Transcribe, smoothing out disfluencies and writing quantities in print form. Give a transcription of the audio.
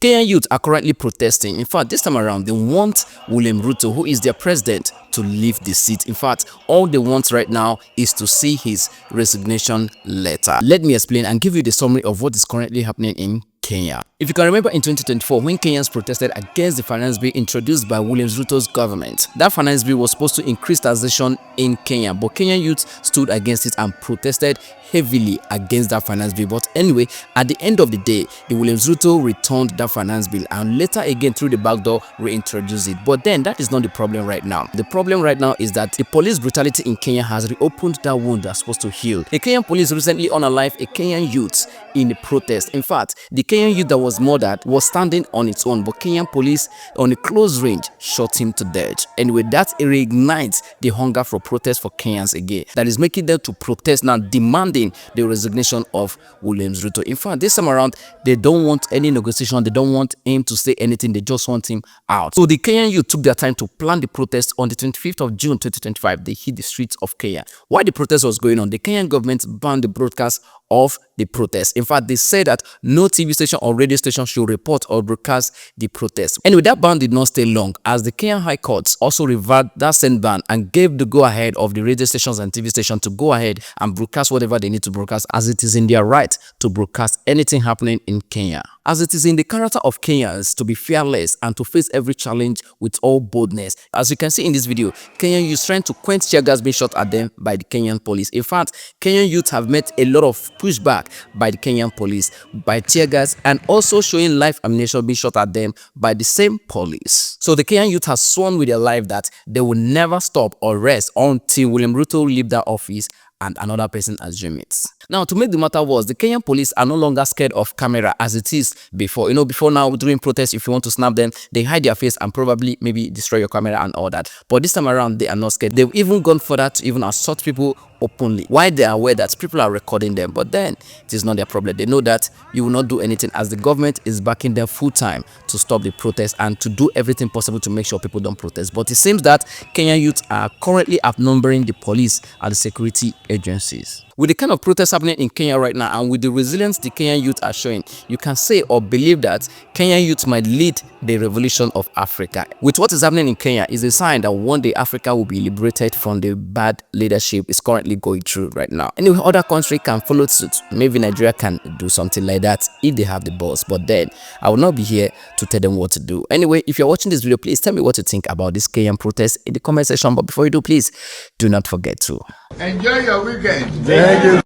Kenyan youth are currently protesting. In fact, this time around, they want William Ruto, who is their president, to leave the seat. In fact, all they want right now is to see his resignation letter. Let me explain and give you the summary of what is currently happening in Kenya. If you can remember in 2024, when Kenyans protested against the finance bill introduced by William Ruto's government, that finance bill was supposed to increase taxation in Kenya, but Kenyan youth stood against it and protested heavily against that finance bill. But anyway, at the end of the day, the William Ruto returned that finance bill and later again through the back door reintroduced it. But then that is not the problem right now. The problem right now is that the police brutality in Kenya has reopened that wound that's supposed to heal. The Kenyan police recently unalived a Kenyan youth in a protest. In fact, the Kenyan youth that was murdered was standing on its own, but Kenyan police on a close range shot him to death. And with that, it reignites the hunger for protest for Kenyans again. That is making them to protest now, demanding the resignation of William Ruto. In fact, this time around, they don't want any negotiation. They don't want him to say anything. They just want him out. So the Kenyan youth took their time to plan the protest. On the 25th of June 2025, they hit the streets of Kenya. While the protest was going on, the Kenyan government banned the broadcast of the protest. In fact, they said that no TV station or radio station should report or broadcast the protest. Anyway, that ban did not stay long, as the Kenyan High Court also reversed that same ban and gave the go-ahead of the radio stations and TV stations to go ahead and broadcast whatever they need to broadcast, as it is in their right to broadcast anything happening in Kenya. As it is in the character of Kenyans to be fearless and to face every challenge with all boldness. As you can see in this video, Kenyan youth trying to quench tear gas being shot at them by the Kenyan police. In fact, Kenyan youth have met a lot of pushback by the Kenyan police, by tear gas, and also showing live ammunition being shot at them by the same police. So the Kenyan youth has sworn with their life that they will never stop or rest until William Ruto leave that office and another person assume it. Now, to make the matter worse, the Kenyan police are no longer scared of camera as it is before. You know, before now, during protests, if you want to snap them, they hide their face and probably maybe destroy your camera and all that. But this time around, they are not scared. They've even gone further to even assault people openly. Why? They are aware that people are recording them, but then it is not their problem. They know that you will not do anything, as the government is backing them full time to stop the protest and to do everything possible to make sure people don't protest. But it seems that Kenyan youth are currently outnumbering the police and the security agencies. With the kind of protests happening in Kenya right now, and with the resilience the Kenyan youth are showing, you can say or believe that Kenyan youth might lead the revolution of Africa. With what is happening in Kenya is a sign that one day Africa will be liberated from the bad leadership it's currently going through right now. Anyway, other countries can follow suit. Maybe Nigeria can do something like that if they have the balls, but then I will not be here to tell them what to do. Anyway, if you're watching this video, please tell me what you think about this Kenyan protest in the comment section. But before you do, please do not forget to enjoy your weekend. Thank you.